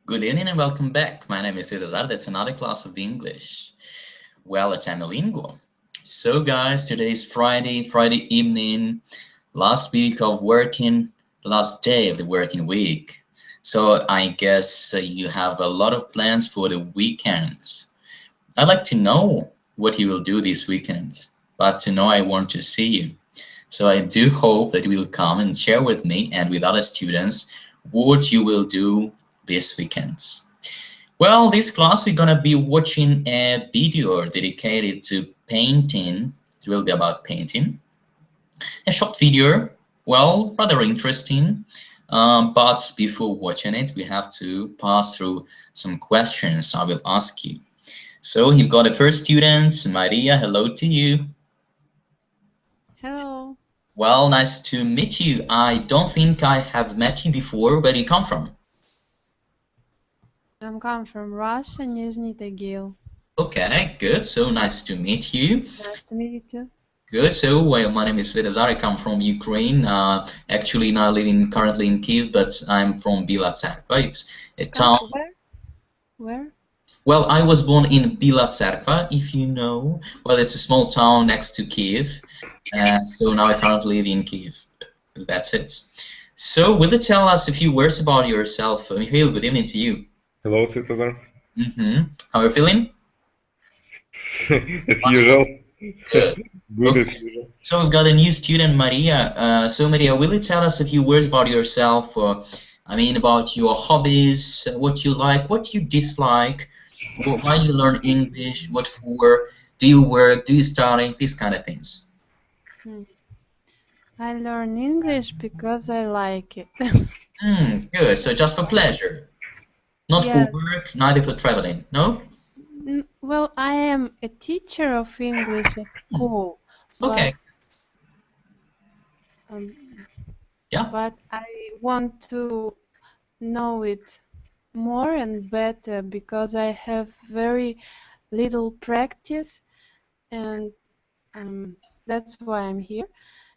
Good evening and welcome back. My name is Svetozar. That's another class of English. Well, it's Amilingo. So, guys, today is Friday evening, last week of working, last day of the working week. So, I guess you have a lot of plans for the weekends. I'd like to know what you will do this weekend, but to know, I want to see you. So, I do hope that you will come and share with me and with other students what you will do this weekend. Well, this class we're gonna be watching a video dedicated to painting. It will be about painting. A short video, well, rather interesting. But before watching it, we have to pass through some questions I will ask you. So you've got the first student, Maria. Hello to you. Hello, Well, nice to meet you. I don't think I have met you before. Where do you come from? I'm coming from Russia, Nizhny Tagil. Okay, good. So nice to meet you. Nice to meet you too. Good. So, well, my name is Svetozar. I come from Ukraine. Actually, now living currently in Kiev, but I'm from Bila Tserkva. It's a town. Where? Where? Well, I was born in Bila Tserkva, if you know. Well, it's a small town next to Kiev. So now I currently live in Kiev. That's it. So, will you tell us a few words about yourself? Mikhail, good evening to you. Hello, Svetozar. How are you feeling? As usual. Good. Good Okay. as usual. So we've got a new student, Maria. So Maria, will you tell us a few words about yourself? About your hobbies, what you like, what you dislike, why you learn English, what for, do you work, do you study, these kind of things. I learn English because I like it. Good. So just for pleasure, not for Yes. work, neither for traveling, no? Well, I am a teacher of English at school, Okay. Yeah. but I want to know it more and better because I have very little practice, and that's why I'm here.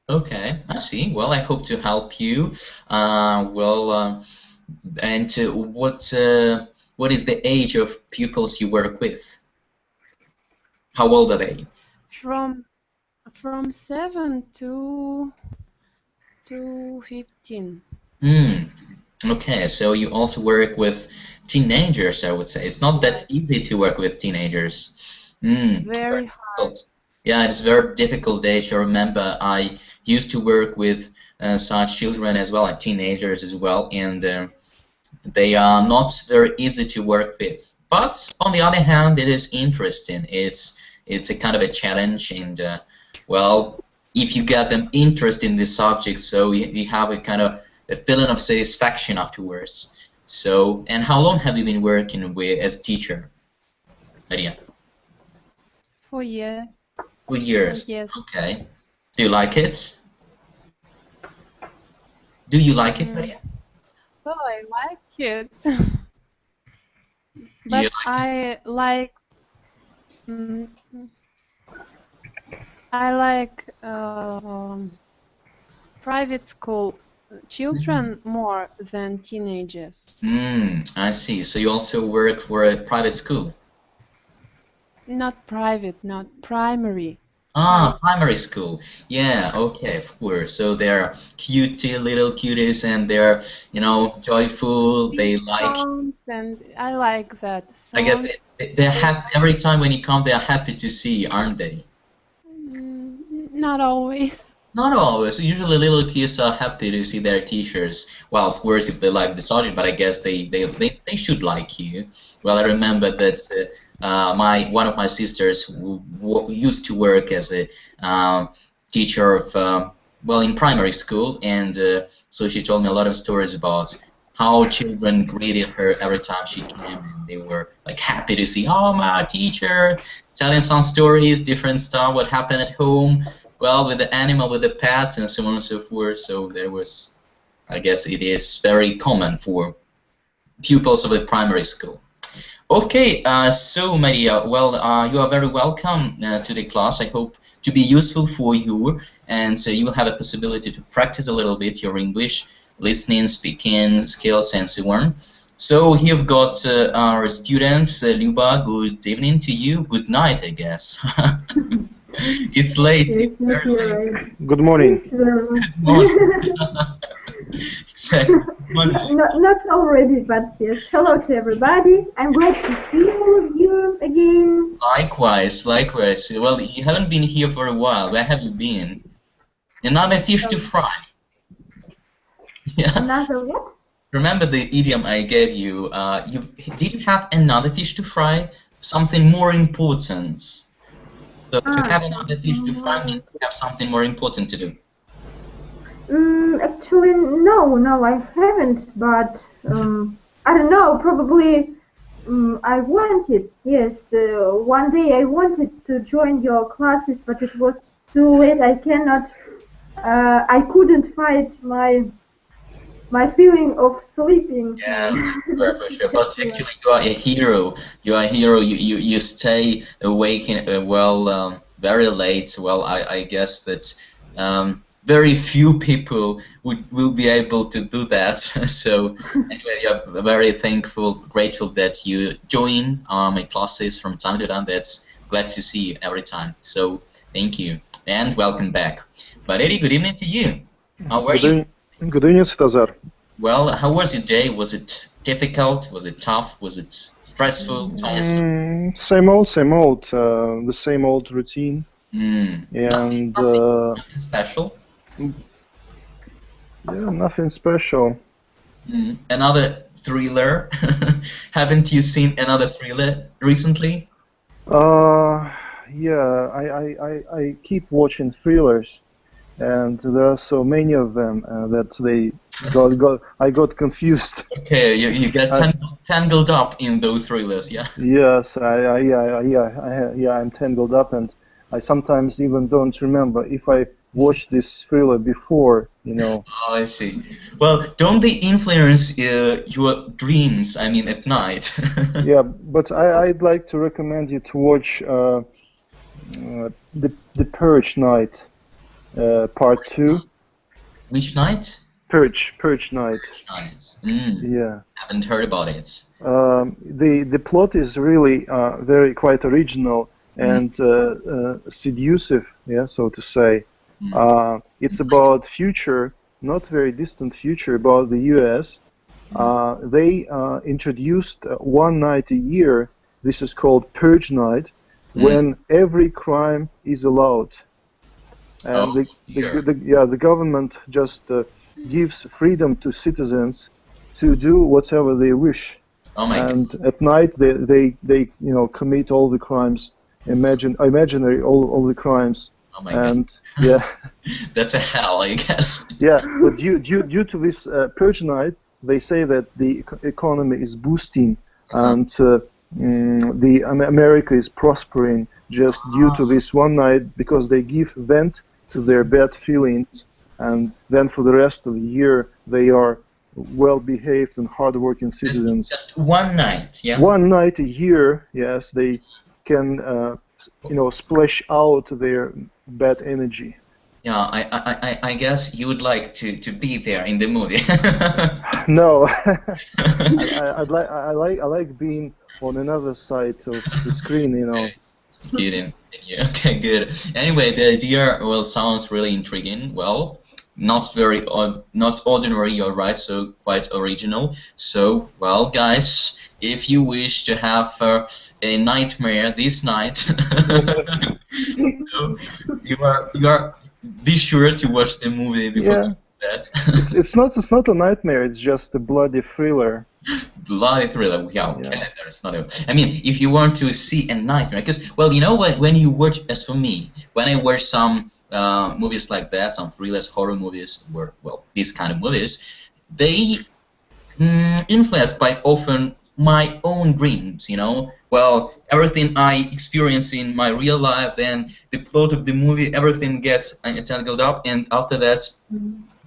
Okay, I see. Well, I hope to help you. And what is the age of pupils you work with? How old are they? From 7 to 15. Okay, so you also work with teenagers, I would say. It's not that easy to work with teenagers. Very hard. Difficult. Yeah, it's very difficult age. I remember I used to work with such children as well, like teenagers as well, and they are not very easy to work with. But on the other hand, it is interesting. It's a kind of a challenge, and well, if you get them interested in this subject, so you have a kind of a feeling of satisfaction afterwards. So, and how long have you been working with as a teacher, Maria? 4 years. 2 years. Yes. Okay. Do you like it? Do you like it, Maria? Well, I like it, You but like it? I like mm, I like private school children more than teenagers. I see. So you also work for a private school? Not private, not primary. Primary school. Yeah, okay, of course. So they're cutie little cuties and they're, joyful. They like, Songs, and I like that I guess song. they're happy every time when you come, they're happy to see you, aren't they? Not always. Not always. Usually little kids are happy to see their teachers. Well, of course, if they like the subject, but I guess they should like you. Well, I remember that one of my sisters who used to work as a teacher of in primary school, and so she told me a lot of stories about how children greeted her every time she came, and they were like happy to see, oh, my teacher, telling some stories, different stuff, what happened at home. Well, with the animal, with the pets, and so on and so forth. So there was, I guess it is very common for pupils of a primary school. Okay, so Maria, well, you are very welcome to the class. I hope to be useful for you, and so you will have a possibility to practice a little bit your English, listening, speaking skills, and so on. So here we've got our students. Luba, good evening to you. Good night, I guess. It's late. Yes, It's yes, very you're late. right. Good morning. Yes, very much. Good morning. Exactly. Good morning. Not already, but yes. Hello to everybody. I'm glad to see all of you again. Likewise, likewise. Well, you haven't been here for a while. Where have you been? Another fish to fry. Yeah. Another what? Remember the idiom I gave you? Did you have another fish to fry? Something more important. So to have another fish to fry means you have something more important to do. Actually, no, I haven't. But I don't know. Probably I wanted. Yes, one day I wanted to join your classes, but it was too late. I cannot. I couldn't fight my feeling of sleeping. Yeah, for sure. But actually, you are a hero. You are a hero. You stay awake very late. Well, I guess that very few people will be able to do that. So anyway, I'm very thankful, grateful that you join my classes from time to time. That's glad to see you every time. So thank you and welcome back. But Eddie, good evening to you. How are you? Good evening, Svetozar. Well, how was your day? Was it difficult? Was it tough? Was it stressful? Tiresome? Same old, the same old routine. And nothing special? Yeah, nothing special. Another thriller? Haven't you seen another thriller recently? Yeah, I keep watching thrillers, and there are so many of them that I got confused. Okay, you get tangled up in those thrillers, yeah? Yes, I'm tangled up, and I sometimes even don't remember if I watched this thriller before, you know. Oh, I see. Well, don't they influence your dreams, I mean, at night? Yeah, but I'd like to recommend you to watch the Purge Night, Part 2. Which night? Purge Night. Night. Yeah. Haven't heard about it. The plot is really quite original and seductive, yeah, so to say. It's about future, not very distant future, about the U.S. They introduced one night a year. This is called Purge Night, when every crime is allowed, and the government just gives freedom to citizens to do whatever they wish. Oh my and God. At night they commit all the crimes, imaginary all the crimes. Oh my God. Yeah. That's a hell, I guess. Yeah, but due to this Purge Night, they say that the economy is boosting, and the America is prospering just due to this one night, because they give vent to their bad feelings, and then for the rest of the year they are well-behaved and hard-working citizens. Just one night, yeah? One night a year, yes, they can splash out their bad energy. Yeah, I guess you would like to be there in the movie. No, I like being on another side of the screen, you know. Kidding. Okay, good. Anyway, the idea sounds really intriguing. Well, not ordinary, you're right, so quite original. So, well, guys, if you wish to have a nightmare this night, you are be sure to watch the movie before that. It's not a nightmare. It's just a bloody thriller. Bloody thriller. Yeah, okay. There's not I mean, if you want to see a nightmare, because you know what? When you watch, as for me, when I watch some movies like that, some thrillers, horror movies, or these kind of movies, they influence quite often my own dreams, you know. Well, everything I experience in my real life, then the plot of the movie, everything gets tangled up, and after that,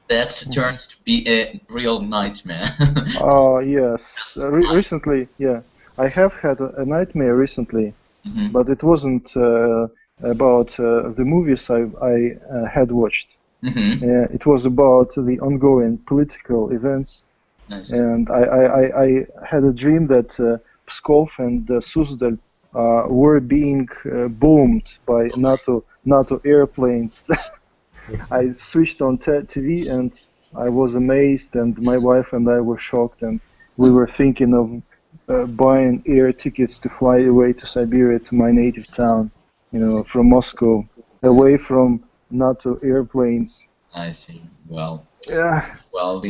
that turns to be a real nightmare. Oh, yes. Recently, yeah. I have had a nightmare recently, but it wasn't about the movies I had watched. It was about the ongoing political events I see. And I had a dream that Pskov and Suzdal were being bombed by NATO airplanes. I switched on TV and I was amazed, and my wife and I were shocked, and we were thinking of buying air tickets to fly away to Siberia, to my native town, from Moscow, away from NATO airplanes. I see. Well, Yeah. well,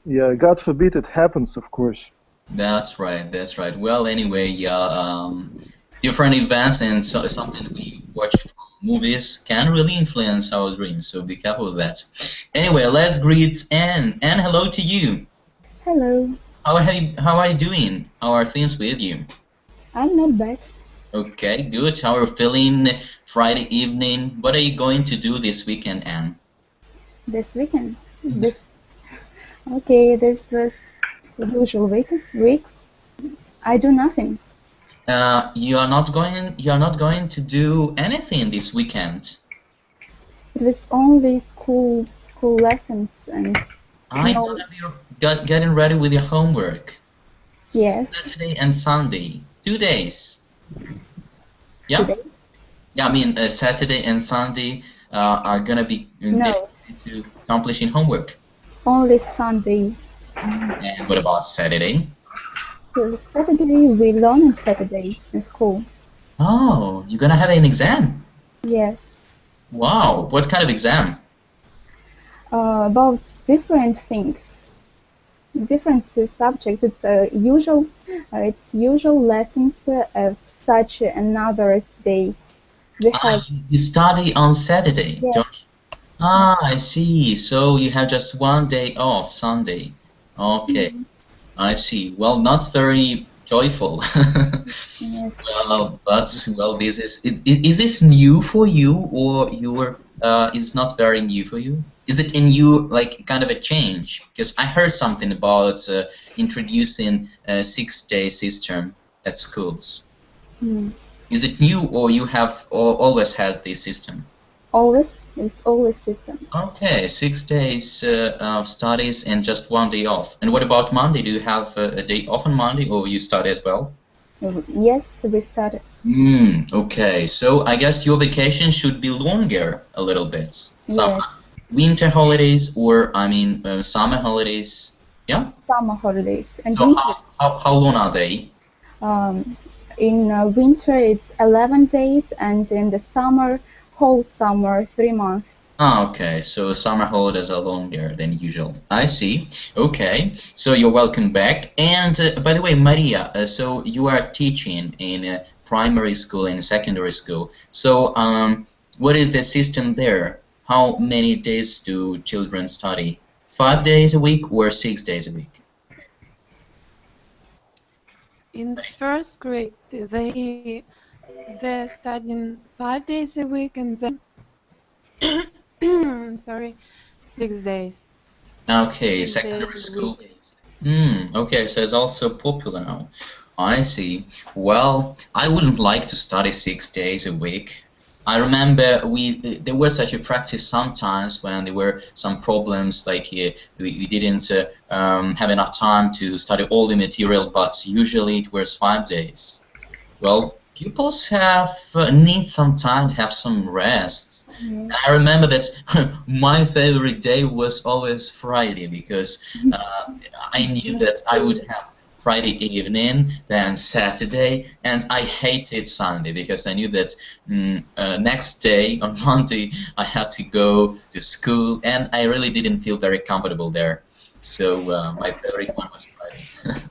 Yeah. God forbid it happens, of course. that's right. That's right. Well, anyway, yeah, different events and something we watch from movies can really influence our dreams. So be careful with that. Anyway, let's greet Anne. Anne, hello to you. Hello, How are you doing? How are things with you? I'm not bad. Okay, good. How are you feeling Friday evening? What are you going to do this weekend, Anne? This weekend. This was the usual week. I do nothing. You are not going to do anything this weekend. It was only school lessons and I no, thought you're getting ready with your homework. yes, Saturday and Sunday, 2 days. Yeah. today. Yeah, I mean Saturday and Sunday are gonna be No, dedicated to accomplishing homework. only Sunday. And what about Saturday? So Saturday we learn on Saturday in school. Oh, you're gonna have an exam. Yes, Wow, what kind of exam? about different things, different subjects. It's usual lessons of such and others days. We have You study on Saturday, yes, don't you? Ah, I see. So you have just 1 day off, Sunday. Okay, I see. Well, not very joyful. yes. Well, this is this new for you, or it's not very new for you? Is it a new, like, kind of a change? Because I heard something about introducing a 6-day system at schools. Mm. Is it new, or you have always had this system? It's always system. Okay, 6 days of studies and just 1 day off. And what about Monday? Do you have a day off on Monday, or you study as well? Yes, we started. Okay, so I guess your vacation should be longer a little bit. Some Yes, winter holidays, or I mean summer holidays. Yeah. summer holidays and So winter. how long are they? In winter it's 11 days, and in the whole summer, 3 months. Ah, okay, so summer holidays are longer than usual. I see. Okay, so you're welcome back. And by the way, Maria, so you are teaching in a primary school and secondary school. So what is the system there? How many days do children study? 5 days a week or 6 days a week? In the first grade, they're studying 5 days a week, and then sorry, 6 days. Okay, 6 days secondary a school. week. Okay, so it's also popular now. I see. Well, I wouldn't like to study 6 days a week. I remember there was such a practice sometimes when there were some problems, like we didn't have enough time to study all the material, but usually it was 5 days. Well, pupils need some time to have some rest. Mm. I remember that my favorite day was always Friday, because I knew that I would have Friday evening, then Saturday, and I hated Sunday because I knew that next day, on Monday, I had to go to school, and I really didn't feel very comfortable there. So my favorite one was Friday.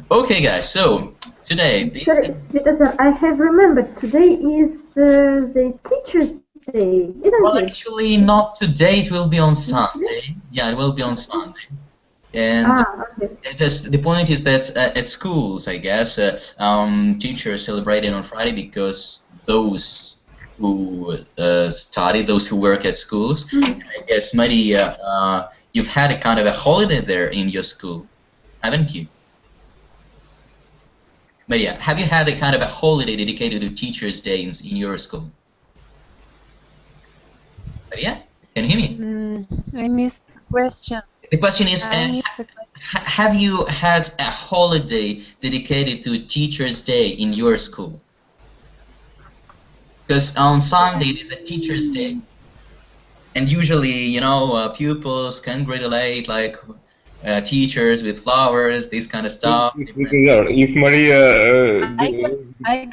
Okay, guys, so today... Sorry, Svetozar, I have remembered, today is the Teacher's Day, isn't Well, it? actually, not today. It will be on Sunday. Yeah, it will be on Sunday. And Okay. the point is that at schools, I guess, teachers celebrate it on Friday because those who study, those who work at schools, I guess, Maria, you've had a kind of a holiday there in your school, haven't you? Maria, have you had a kind of a holiday dedicated to Teachers' Day in your school? Maria, can you hear me? I missed the question. The question is, I missed the question. have you had a holiday dedicated to Teacher's Day in your school? Because on Sunday it is a Teacher's Day, and usually, you know, pupils congratulate like teachers with flowers, this kind of stuff. If Maria, I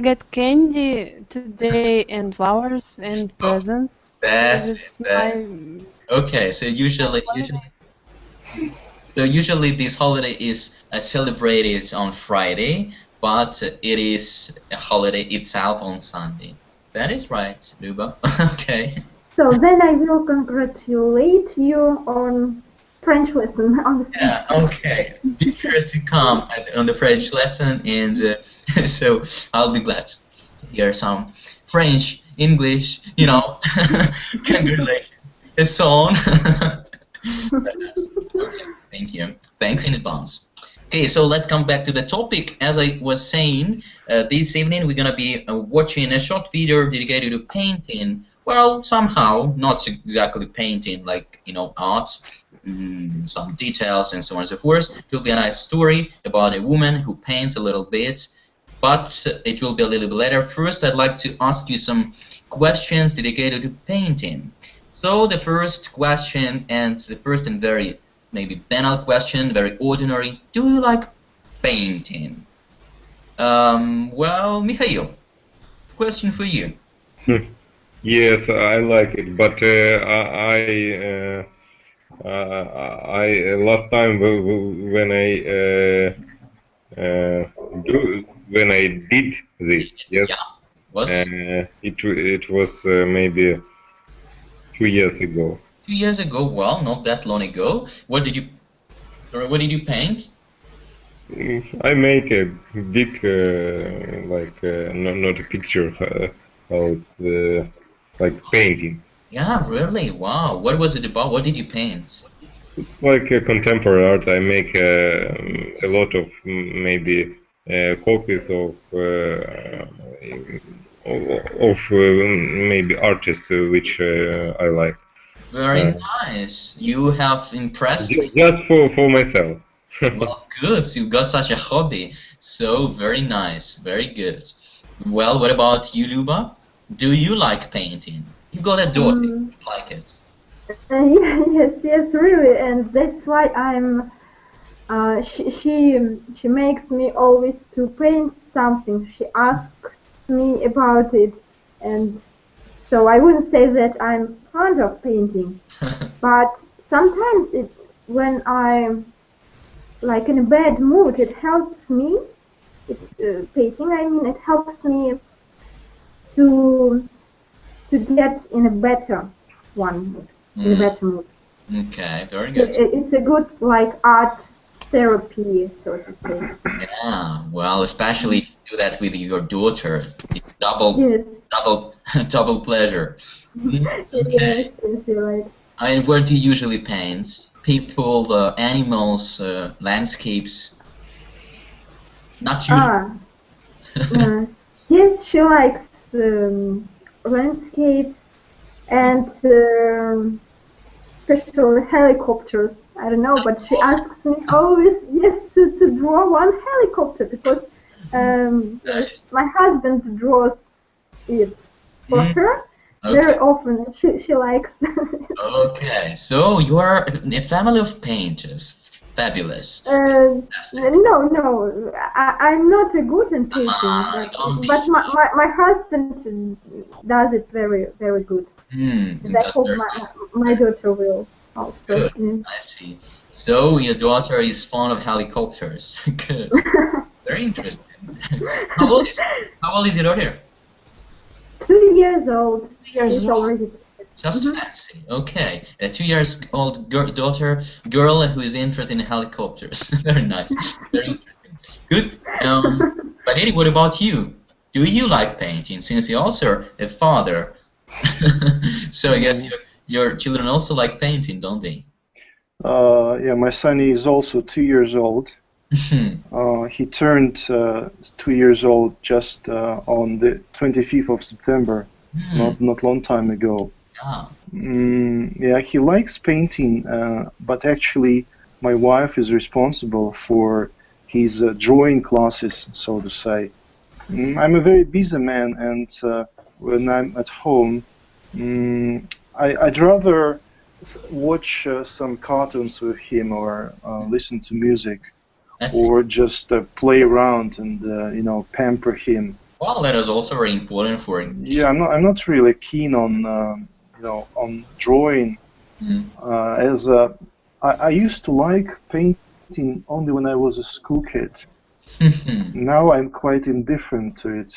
get candy today and flowers and presents. That's It's okay. So usually this holiday is celebrated on Friday, but it is a holiday itself on Sunday. That is right, Luba. Okay. So then I will congratulate you on French lesson. Yeah, okay. Be sure to come on the French lesson, and so I'll be glad to hear some French, English, you know, congratulations, and so on. Okay, thank you. Thanks in advance. Okay, so let's come back to the topic. As I was saying, this evening we're gonna be watching a short video dedicated to painting. Well, somehow, not exactly painting, like, you know, art, some details and so on and so forth. It will be a nice story about a woman who paints a little bit, but it will be a little bit later. First, I'd like to ask you some questions dedicated to painting. So the first question, and the first and very maybe banal question, very ordinary, do you like painting? Well, Mikhail, question for you. yes, I like it, but I last time when I did this, yes, Yeah. it was maybe 2 years ago. 2 years ago, well, not that long ago. What did you paint? I make a big, like not a picture, how it's like painting. Yeah, really? Wow. What was it about? What did you paint? It's like a contemporary art. I make a lot of maybe copies of maybe artists which I like. Very nice. You have impressed me. Just for myself. Well, good. You got such a hobby. So very nice. Very good. Well, what about you, Luba? Do you like painting? You got a daughter. You like it. Yes, really, and that's why I'm. She makes me always to paint something. She asks me about it, and so I wouldn't say that I'm fond of painting, but sometimes when I'm like in a bad mood, it helps me. Painting, I mean, it helps me to get in a better mood. In a better mood. Okay, very good. It's a good like art therapy, so to say. Yeah, well, especially if you do that with your daughter, it's double pleasure. Okay. Yes, you're right. And where do you usually paint? People, animals, landscapes? Not usually. Yes, she likes landscapes and especially helicopters. I don't know, but she asks me always to draw one helicopter because my husband draws it for her very often. She likes. Okay, so you are a family of painters. Fabulous. No, I'm not a good in painting, but my husband does it very, very good. And I hope my daughter will also. Good. I see. So your daughter is fond of helicopters. Good. Very interesting. How old is your daughter? 2 years old. 2 years already. Just fancy. Okay, a 2 years old girl who is interested in helicopters. Very nice. Very interesting. Good. But Eddie, what about you? Do you like painting? Since you're also a father, so I guess your children also like painting, don't they? Yeah, my son is also 2 years old. He turned 2 years old just on the 25th of September, not long time ago. Yeah, he likes painting, but actually my wife is responsible for his drawing classes, so to say. I'm a very busy man, and when I'm at home, I'd rather watch some cartoons with him, or listen to music, or just play around and pamper him. Well, that is also very important for him. Yeah, I'm not really keen on on drawing. As I used to like painting only when I was a school kid. Now I'm quite indifferent to it.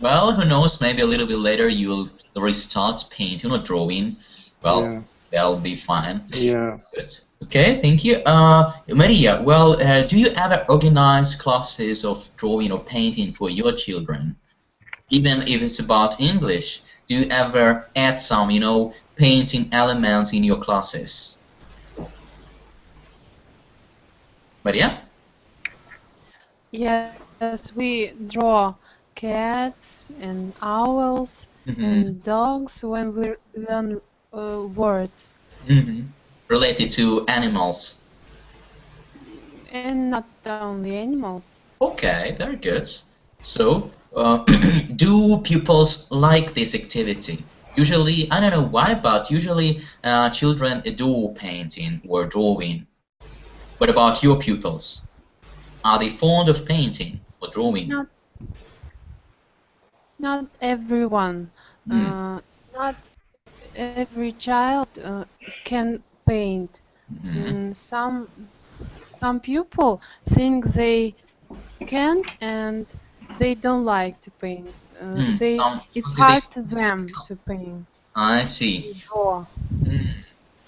Well, who knows? Maybe a little bit later you'll restart painting or drawing. Well, Yeah. that'll be fine. Yeah. Good. Okay, thank you. Maria, well, do you ever organize classes of drawing or painting for your children? Even if it's about English, do you ever add some, painting elements in your classes? Maria? Yes, we draw cats and owls and dogs when we learn words. Related to animals. And not only animals. Okay, very good. So, do pupils like this activity? Usually, I don't know why, but usually children adore painting or drawing. What about your pupils? Are they fond of painting or drawing? Not everyone. Not every child can paint. Some people think they can and they don't like to paint. It's hard to them to paint. I see. To draw.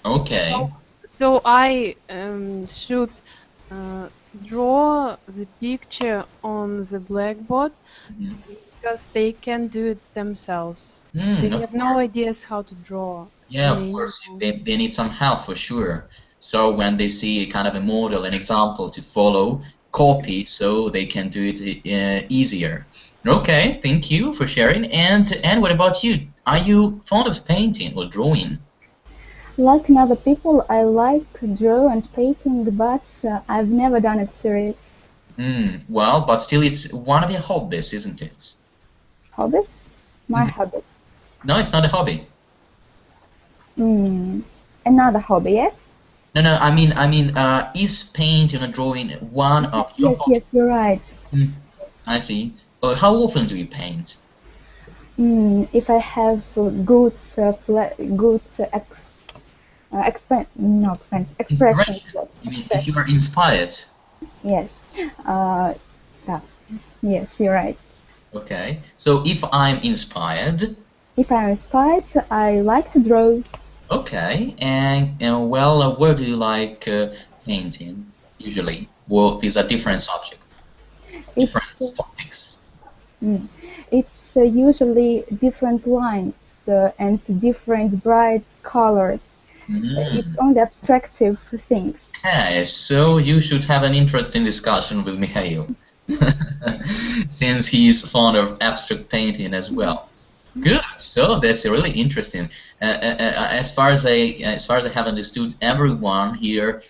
Okay. So I should draw the picture on the blackboard because they can do it themselves. They have no ideas how to draw. Yeah, of course. They need some help for sure. So when they see kind of a model, an example to follow, copy, so they can do it easier. Okay, thank you for sharing. And what about you? Are you fond of painting or drawing? Like other people, I like draw and painting, but I've never done it serious. Well, but still it's one of your hobbies, isn't it? Hobbies? My hobbies. No, it's not a hobby. Another hobby, yes? No, I mean, is painting or drawing one of your hobbies? Yes, you're right. I see. How often do you paint? If I have good expression. You mean if you are inspired? Yes. Yes, you're right. Okay. So if I'm inspired. If I'm inspired, I like to draw. Okay. And well, where do you like painting usually? Well, these are different subjects, different topics. It's usually different lines and different bright colors. It's only abstractive things. Okay, so you should have an interesting discussion with Mikhail, since he's fond of abstract painting as well. Good. So that's really interesting. As far as I have understood, everyone here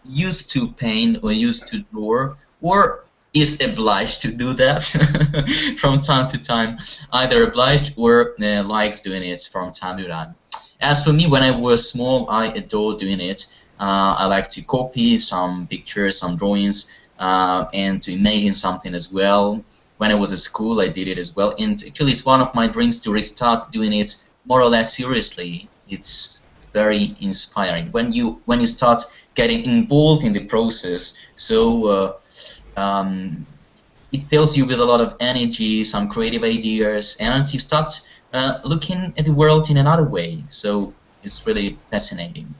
used to paint or used to draw or is obliged to do that from time to time, either obliged or likes doing it from time to time. As for me, when I was small, I adored doing it. I like to copy some pictures, some drawings, and to imagine something as well. When I was at school, I did it as well. And actually, it's one of my dreams to restart doing it more or less seriously. It's very inspiring when you start getting involved in the process. So it fills you with a lot of energy, some creative ideas, and you start looking at the world in another way. So it's really fascinating.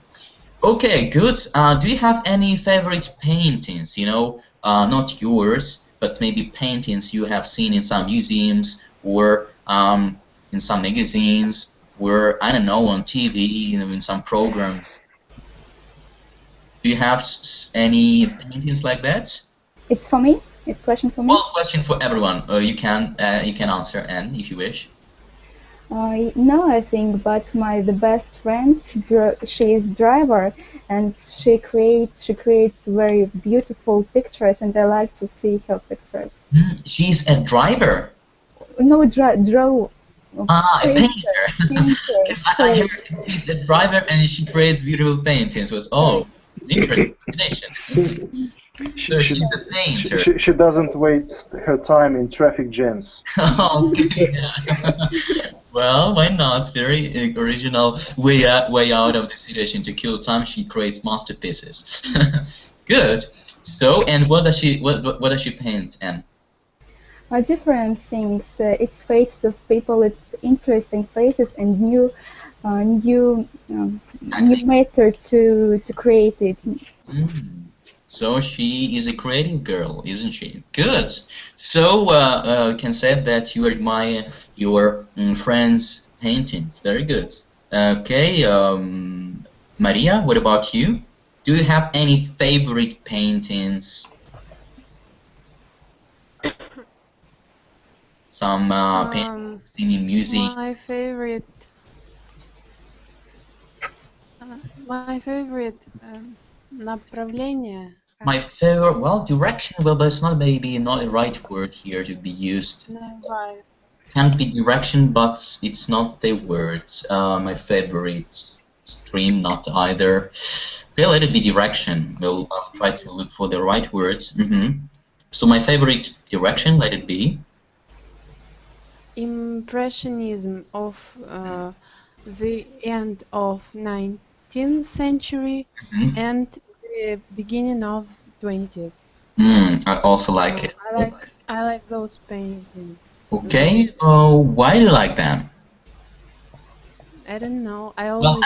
Okay, good. Do you have any favorite paintings? Not yours, but maybe paintings you have seen in some museums or in some magazines, or I don't know, on TV, in some programs. Do you have any paintings like that? It's for me. It's a question for me. Well, question for everyone. You can answer, Anne, if you wish. No, I think, but the best friend, she is driver, and she creates very beautiful pictures, and I like to see her pictures. She's a driver. No, draw. A painter. Because I heard she's a driver and she creates beautiful paintings. Interesting combination. So she's a painter. She doesn't waste her time in traffic jams. Okay. Well, why not? Very original way out of the situation to kill time. She creates masterpieces. Good. So, and what does she paint, Anne? Different things. It's faces of people. It's interesting faces and new method to create it. So she is a creative girl, isn't she? Good. So you can say that you admire your friends' paintings. Very good. Okay, Maria, what about you? Do you have any favorite paintings? Some singing music. My favorite направление. My favorite, well, direction. Well, that's not maybe not the right word here to be used. No, right. Can't be direction, but it's not the word. My favorite stream, not either. Okay, let it be direction. I'll try to look for the right words. So my favorite direction, let it be. Impressionism of the end of 19th century and the beginning of 20th. I also like it. I like those paintings. Okay, why do you like them? I don't know. I always.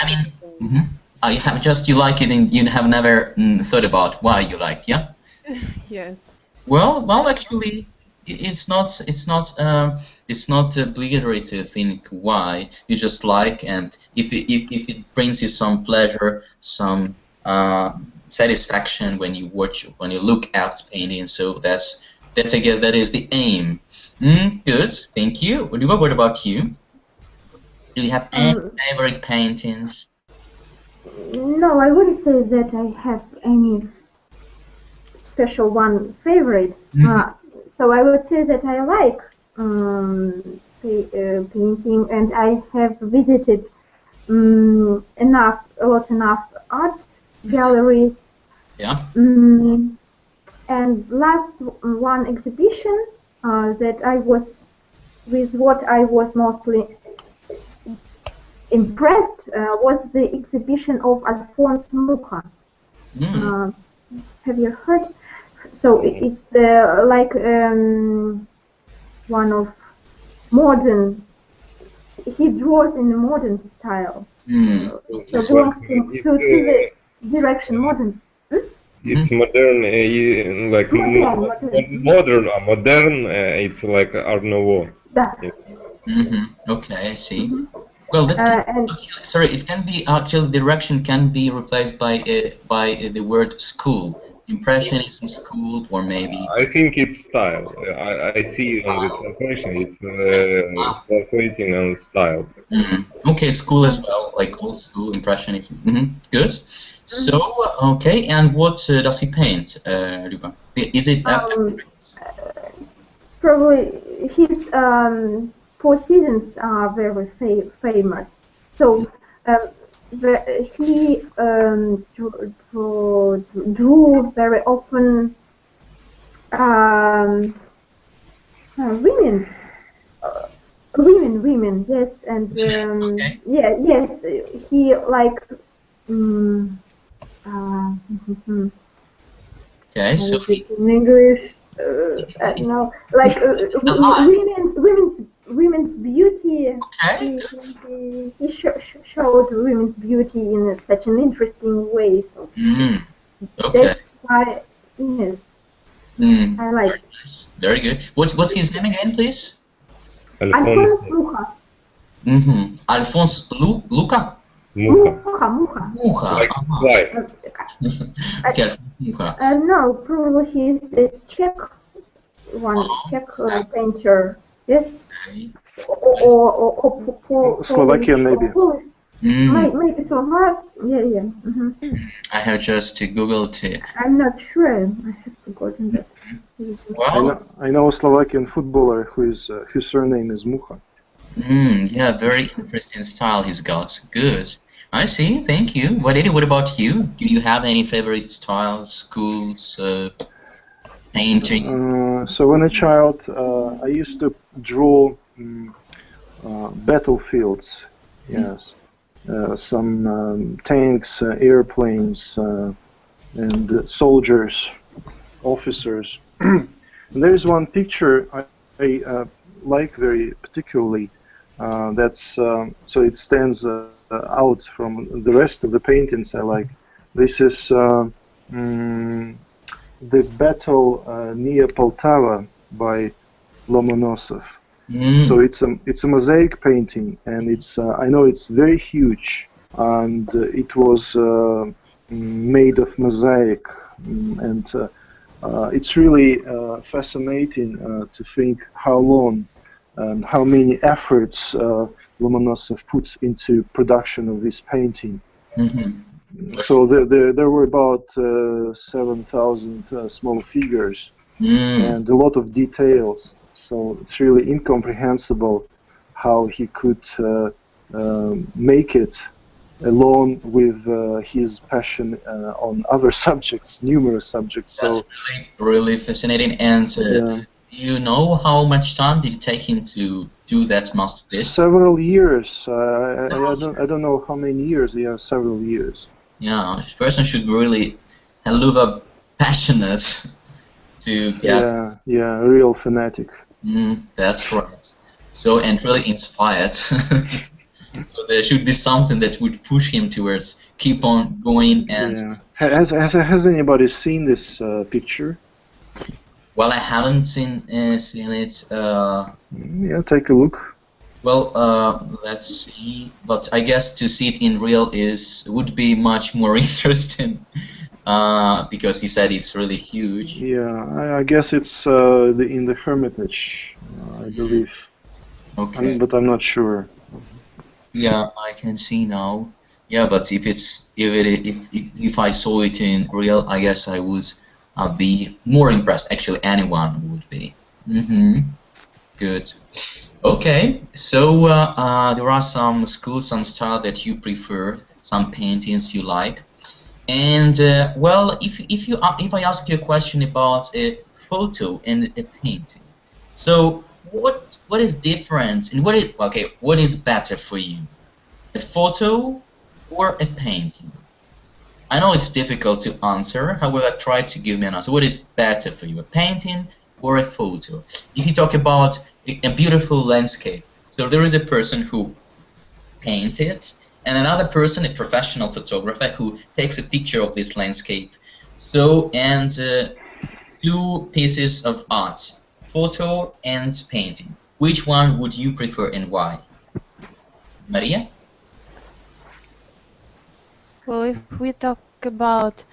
You like it and you have never thought about why you like, yeah? Yes. Well, actually, it's not obligatory to think why. You just like, and if it brings you some pleasure, some satisfaction when you look at painting, so that's I guess that is the aim. Good, thank you. What about you? Do you have any favorite paintings? No, I wouldn't say that I have any special one favorite. So I would say that I like painting, and I have visited enough art galleries. Yeah. And last one exhibition that I was with what I was mostly impressed was the exhibition of Alphonse Mucha. Have you heard? So it's like one of modern. He draws in a modern style. So belongs to the direction modern. It's modern, like modern. It's like Art Nouveau. Okay, I see. Well, that it can be actually direction can be replaced by the word school. Impressionism school, or maybe. I think it's style. I see on the translation it's translating on style. Okay, school as well, like old school impressionism. Good. So okay, and what does he paint, Ruba? Is it? Probably his Four Seasons are very famous. So he drew very often women, yes, and yes, he like. Okay, so in English, no, like women's beauty. Okay. He showed women's beauty in such an interesting way. So that's why, yes, I like. Very good. What's his name again, please? Alphonse Mucha. Alphonse Luca. Like fly. Okay, Mucha. No, probably he's a Czech painter. Yes. Okay. Or Slovakian Polish, maybe. Polish. Mm, Maybe Slovak. Yeah. I have just to Google it. I'm not sure. I have forgotten that. Well, I know a Slovakian footballer whose surname is Mucha. yeah, very interesting style he's got. Good. I see. Thank you. What about you? Do you have any favorite styles, schools, painting? So when a child, I used to draw battlefields. Yes, some tanks, airplanes, and soldiers, officers. And there is one picture I like very particularly. That's so it stands out from the rest of the paintings I like. This is the battle near Poltava by Lomonosov. So it's a mosaic painting, and it's I know it's very huge, and it was made of mosaic, and it's really fascinating to think how long and how many efforts Lomonosov put into production of this painting. So there were about 7,000 small figures and a lot of details. So it's really incomprehensible how he could make it along with his passion on other subjects, numerous subjects. That's So really fascinating. And yeah. you know how much time did it take him to do that masterpiece? Several years. I don't know how many years. Yeah, several years. Yeah, a person should really a little passionate to get. Yeah, a real fanatic. That's right. So and really inspired. So there should be something that would push him towards keep on going and. Yeah. Has anybody seen this picture? Well, I haven't seen it. Yeah, take a look. Well, let's see. But I guess to see it in real would be much more interesting because he said it's really huge. Yeah, I guess it's in the Hermitage, I believe. Okay. But I'm not sure. Yeah, I can see now. Yeah, but if I saw it in real, I guess I would be more impressed. Actually, anyone would be. Good. Okay, so there are some schools, some style that you prefer, some paintings you like, and well, if I ask you a question about a photo and a painting, so what is different and what is better for you, a photo or a painting? I know it's difficult to answer. However, try to give me an answer. What is better for you, a painting or a photo? If you talk about a beautiful landscape, so there is a person who paints it, and another person, a professional photographer, who takes a picture of this landscape. So, and two pieces of art, photo and painting. Which one would you prefer and why? Maria? Well, if we talk about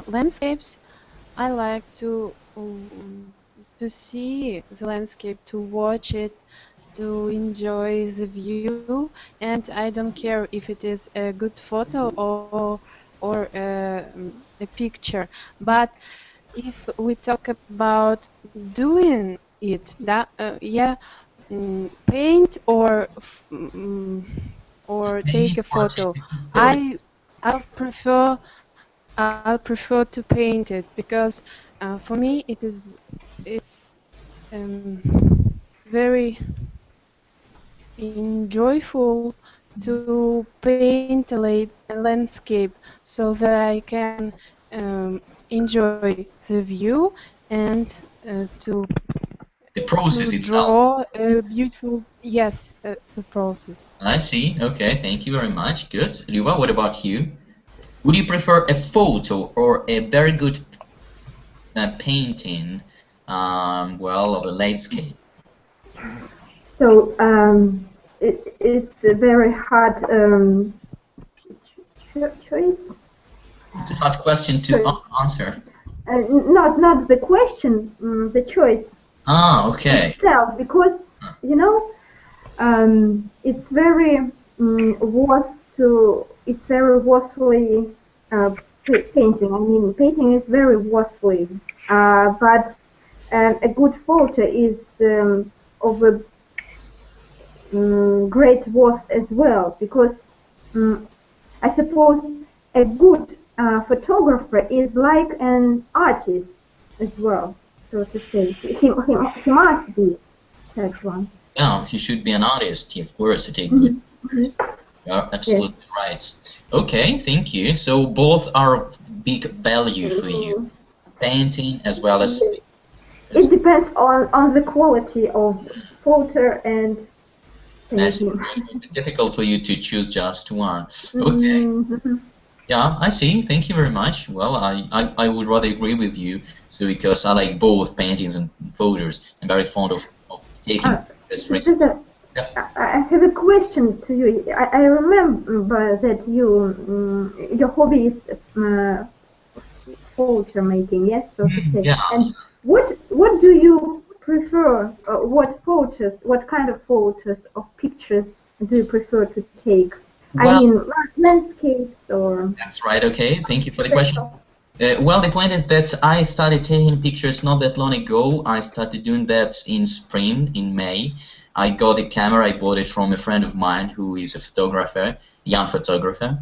landscapes, I like to see the landscape, to watch it, to enjoy the view, and I don't care if it is a good photo or a picture. But if we talk about doing it, paint or take a photo, I'll prefer to paint it because for me it's very enjoyable to paint a landscape so that I can enjoy the view and to The process itself. draw a beautiful the process. I see. Okay, thank you very much. Good. Lyuba, what about you? Would you prefer a photo or a very good painting, well, of a landscape? So it's a very hard choice. It's a hard question to answer. Not the question, the choice. Ah, okay. Itself, because you know, it's very it's very costly painting. I mean, painting is very costly, but a good photo is of a great worth as well, because I suppose a good photographer is like an artist as well, so to say. He must be that one. Yeah, he should be an artist, of course, to take good pictures. You're absolutely right. Okay, thank you. So both are of big value for you, painting as well as. It depends on the quality of photo and painting. It would be difficult for you to choose just one. Okay. Yeah, I see. Thank you very much. Well, I would rather agree with you, so because I like both paintings and photos. I'm very fond of taking this risk. I have a question to you. I remember that your hobby is photo making, yes, so to say. Yeah. And what do you prefer? What kind of photos or pictures do you prefer to take? Well, I mean, landscapes or... That's right, okay. Thank you for the question. Well, the point is that I started taking pictures not that long ago. I started doing that in spring, in May. I got a camera, I bought it from a friend of mine who is a photographer, young photographer.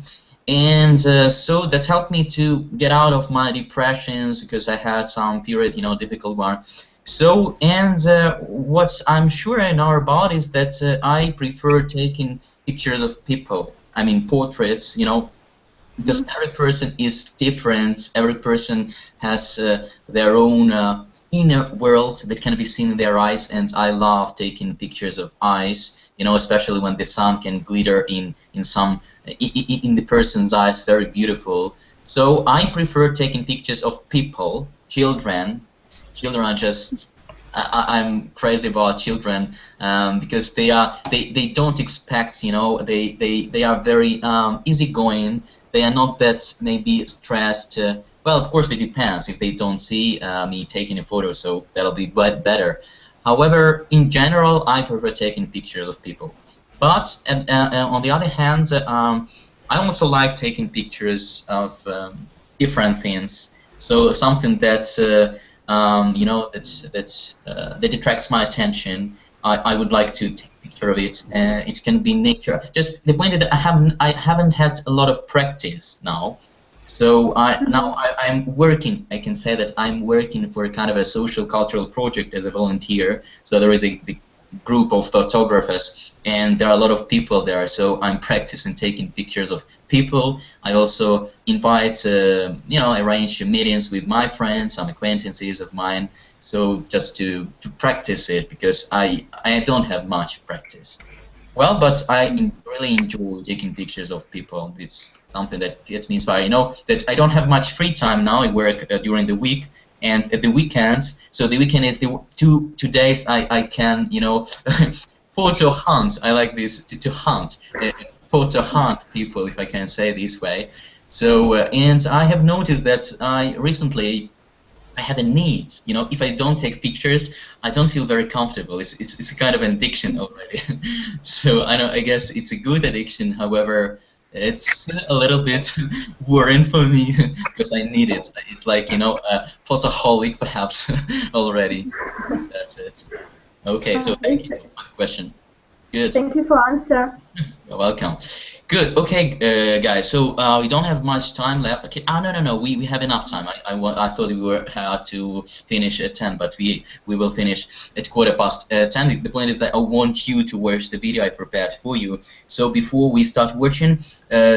And so that helped me to get out of my depressions, because I had some period, difficult one. So, and what I'm sure in our about is that I prefer taking pictures of people. I mean, portraits, because every person is different. Every person has their own inner world that can be seen in their eyes, and I love taking pictures of eyes. Especially when the sun can glitter in the person's eyes, very beautiful. So I prefer taking pictures of people, children. Children are just, I'm crazy about children because they don't expect, they are very easygoing. They are not that maybe stressed. Well, of course it depends if they don't see me taking a photo, so that'll be better. However, in general, I prefer taking pictures of people. But on the other hand, I also like taking pictures of different things. So something that's that attracts my attention, I would like to take a picture of it. It can be nature. Just the point is that I haven't had a lot of practice now. So I'm working. I can say that I'm working for a kind of a social cultural project as a volunteer. So there is a big group of photographers, and there are a lot of people there. So I'm practicing taking pictures of people. I also invite, arrange meetings with my friends, some acquaintances of mine. So just to practice it, because I don't have much practice. Well, but I really enjoy taking pictures of people. It's something that gets me inspired. That I don't have much free time now. I work during the week and at the weekends. So the weekend is the two days I can, photo hunt. I like this to hunt, photo hunt people, if I can say it this way. So and I have noticed that recently I have a need. If I don't take pictures, I don't feel very comfortable. It's a kind of an addiction already. So I guess it's a good addiction. However, it's a little bit worrying for me because I need it. It's like a photoholic perhaps already. That's it. Okay. So thank you for the question. Good. Thank you for answer. You're welcome. Good. Okay, guys. So we don't have much time left. Okay. No. We have enough time. I thought we had to finish at 10, but we will finish at 10. The point is that I want you to watch the video I prepared for you. So before we start watching,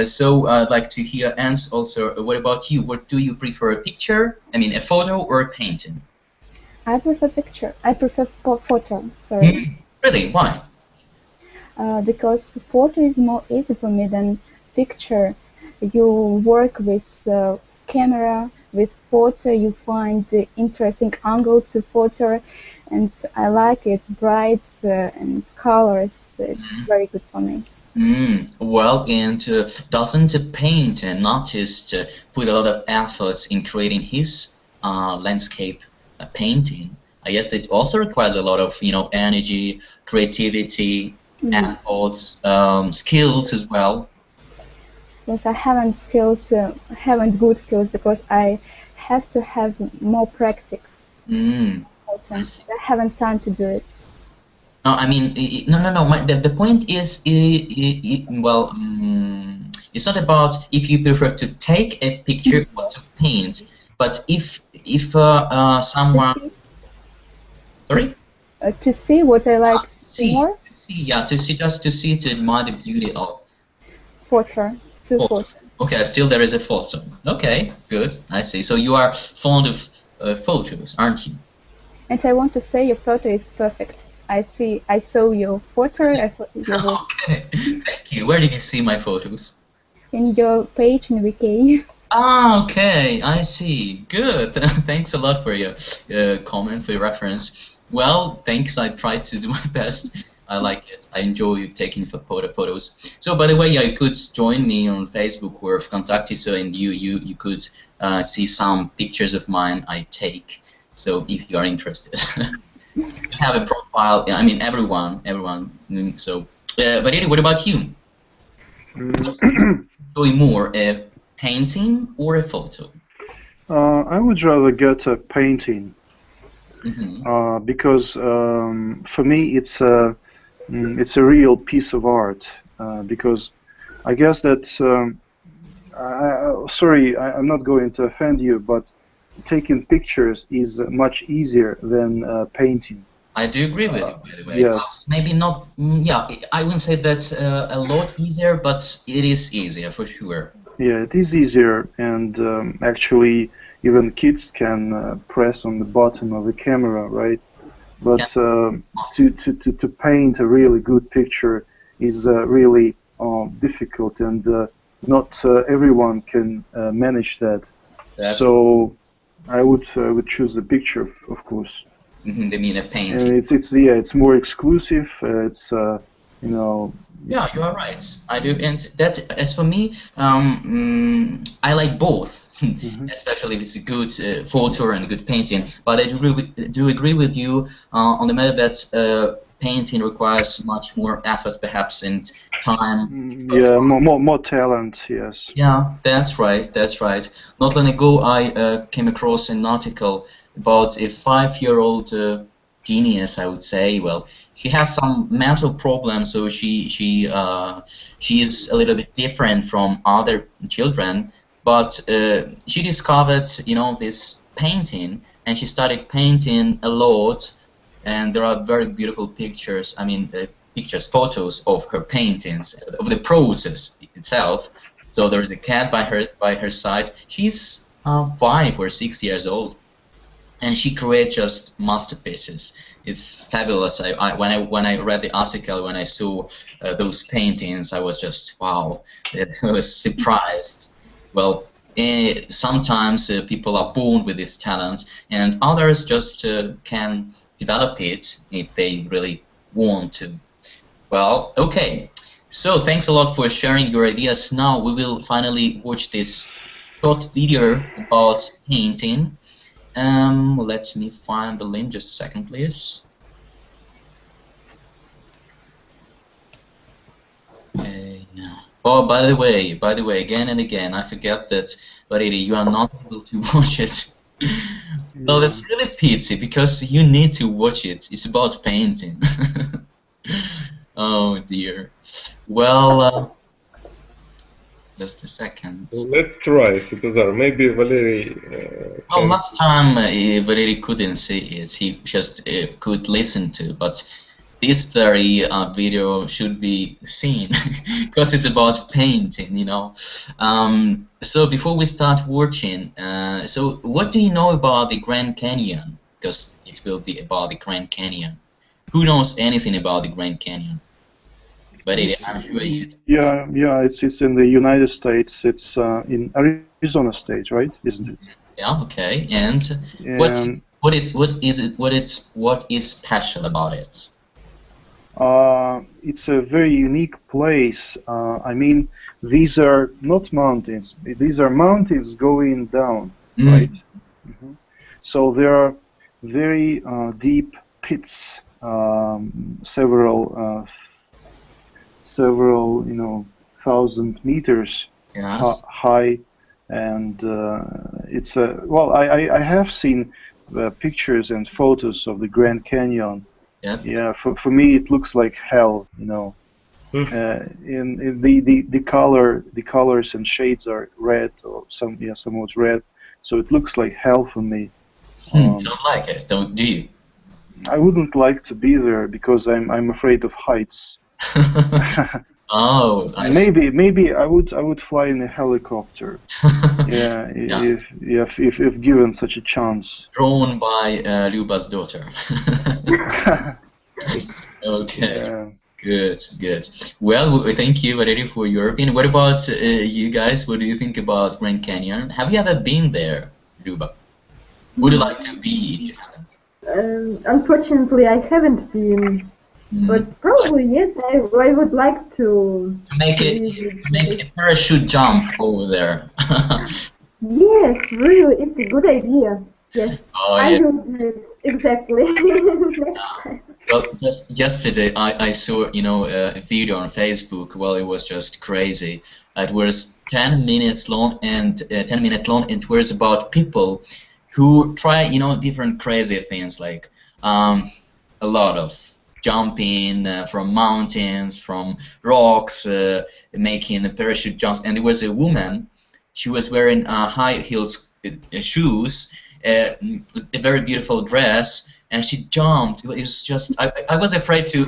so I'd like to hear Ans also. What about you? What do you prefer? A picture? I mean, a photo or a painting? I prefer picture. I prefer photo. Sorry. Really? Why? Because photo is more easy for me than picture. You work with camera, with photo, you find the interesting angle to photo, and I like it, bright and colors. It's very good for me. Well, and doesn't a painter, an artist, put a lot of efforts in creating his landscape painting? I guess it also requires a lot of, you know, energy, creativity, efforts, skills as well. Yes, I haven't good skills because I have to have more practice. I I haven't time to do it. No, I mean, no. The point is, well, it's not about if you prefer to take a picture or to paint, but if someone, sorry, to see what I like more. To see, to admire the beauty of photo. Okay, still there is a photo. Okay, good. I see. So you are fond of photos, aren't you? And I want to say your photo is perfect. I saw your photo. Okay, thank you. Where did you see my photos? In your page in Wiki. Ah, okay, I see. Good. Thanks a lot for your comment, for your reference. Well, thanks. I tried to do my best. I like it. I enjoy taking photos. So, by the way, you could join me on Facebook or contact so and you could see some pictures of mine I take. So, if you are interested. You have a profile. I mean, everyone. So, but anyway, what about you? Enjoy more a painting or a photo? I would rather get a painting because for me it's a real piece of art. Because I guess that sorry, I'm not going to offend you, but taking pictures is much easier than painting. I do agree with you, by the way. Yes. Maybe not, yeah, I wouldn't say that's a lot easier, but it is easier for sure. Yeah, it is easier, and actually even kids can press on the button of the camera, right? But to paint a really good picture is really difficult, and not everyone can manage that. So I would choose the picture, of course. They mean a painting. It's more exclusive. It's you know. Yeah, you are right. I do, and that as for me, I like both, especially if it's a good photo and a good painting. But I do agree with you on the matter that painting requires much more efforts, perhaps, and time. Yeah, more talent. Yes. Yeah, that's right. That's right. Not long ago, I came across an article about a 5-year-old genius, I would say. Well, she has some mental problems, so she's a little bit different from other children. But she discovered, you know, this painting, and she started painting a lot. And there are very beautiful pictures. I mean, photos of her paintings, of the process itself. So there is a cat by her side. She's 5 or 6 years old, and she creates just masterpieces. It's fabulous. When I read the article, when I saw those paintings, I was just wow. I was surprised. Well, sometimes people are born with this talent, and others just can develop it if they really want to. Well, okay. So thanks a lot for sharing your ideas. Now we will finally watch this short video about painting. Let me find the link. Just a second, please. Okay. Oh, by the way, again and again, I forget that, Variri, you are not able to watch it. Well, that's really pity because you need to watch it. It's about painting. Oh dear. Well, just a second. Let's try, Svetozar. Maybe Valery. Well, last time Valery couldn't see it. He just could listen to. But this very video should be seen because it's about painting, you know. So before we start watching, so what do you know about the Grand Canyon? Because it will be about the Grand Canyon. Who knows anything about the Grand Canyon? But I'm sure you do. Yeah, it's in the United States. It's in Arizona State, right? Isn't it? Yeah. Okay. And what is special about it? It's a very unique place. I mean, these are not mountains. These are mountains going down, right? So there are very deep pits, several, you know, 1,000 meters Yes. high, and it's a well. I have seen pictures and photos of the Grand Canyon. Yep. Yeah, for me it looks like hell, you know. In the colors and shades are red, or somewhat red, so it looks like hell for me. You don't like it, do you? I wouldn't like to be there because I'm afraid of heights. Oh, I see. Maybe I would fly in a helicopter. Yeah, if given such a chance. Drawn by Luba's daughter. Okay. Yeah. Good. Well, thank you, Valerie, for your opinion. What about you guys? What do you think about Grand Canyon? Have you ever been there, Luba? Would you like to be if you haven't? Unfortunately, I haven't been, but probably yes, I would like to make a parachute jump over there. Yes, really, it's a good idea. Yes, Oh, I yeah. will do it exactly next time. Well, just yesterday I saw, you know, a video on Facebook. Well, it was just crazy. It was 10 minutes long and 10-minute long, and it was about people who try, you know, different crazy things, like a lot of jumping from mountains, from rocks, making parachute jumps. And there was a woman. She was wearing high heels shoes, a very beautiful dress, and she jumped. It was just, I was afraid to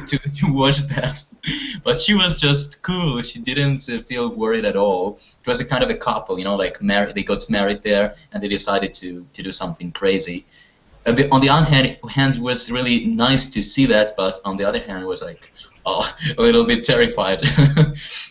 watch that, but she was just cool. She didn't feel worried at all. It was a kind of a couple, you know, like they got married there, and they decided to do something crazy. On the one hand, it was really nice to see that, but on the other hand, it was like, oh, a little bit terrified.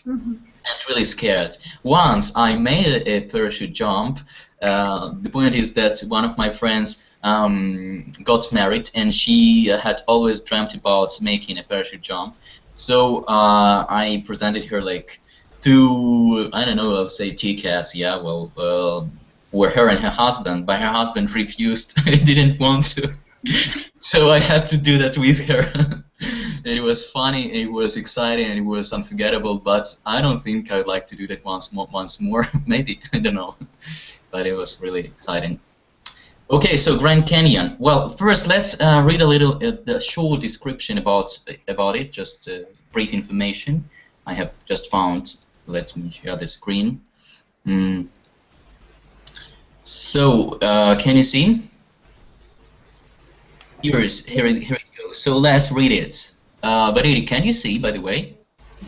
And really scared. Once I made a parachute jump. The point is that one of my friends got married, and she had always dreamt about making a parachute jump. So I presented her like two, I don't know, I'll say tickets. Yeah, well, were her and her husband, but her husband refused. He didn't want to. So I had to do that with her. It was funny, it was exciting, and it was unforgettable, but I don't think I'd like to do that once more. Maybe, I don't know. But it was really exciting. Okay, so Grand Canyon. Well, first let's read a little the short description about it, just brief information. I have just found. Let me share the screen. So, can you see? Here we go. So let's read it. Valery, can you see, by the way?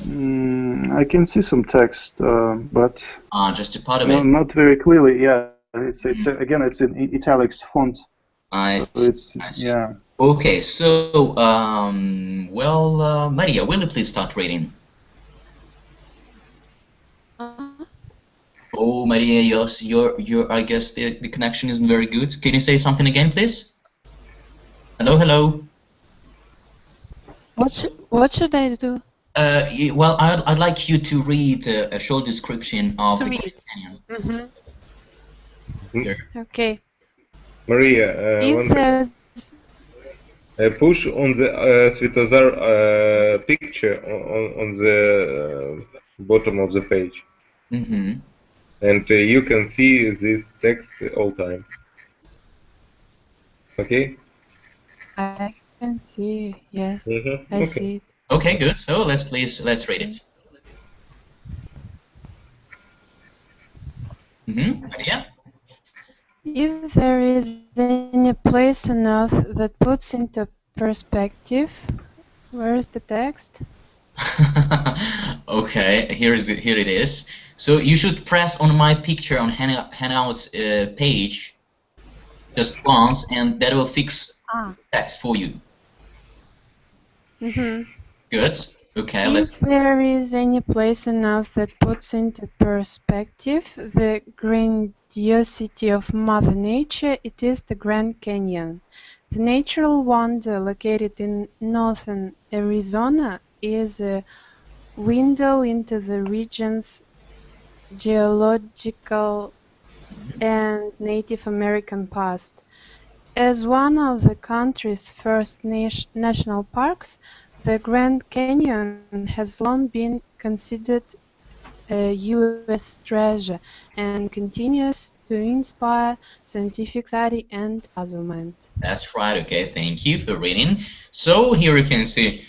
I can see some text, but just a part of it. Not very clearly. Yeah, it's again, it's in italics font. I see. Yeah. Okay, so well, Maria, will you please start reading? Oh, Maria, your I guess the connection isn't very good. Can you say something again, please? Hello. What should I do? Well, I'd like you to read a short description of the Grand Canyon. Okay. Maria, push on the Svetozar picture on the bottom of the page. And you can see this text all time. Okay? I can see, yes. I see it. Okay, good. So let's read it. Maria? If there is any place on earth that puts into perspective, where is the text? Okay, here it is. So you should press on my picture on Hangouts page just once, and that will fix text for you. Good. Okay. If there is any place on earth that puts into perspective the grandiosity of Mother Nature, it is the Grand Canyon. The natural wonder located in northern Arizona is a window into the region's geological and Native American past. As one of the country's first national parks, the Grand Canyon has long been considered a U.S. treasure and continues to inspire scientific study and puzzlement. That's right. Okay, thank you for reading. So here you can see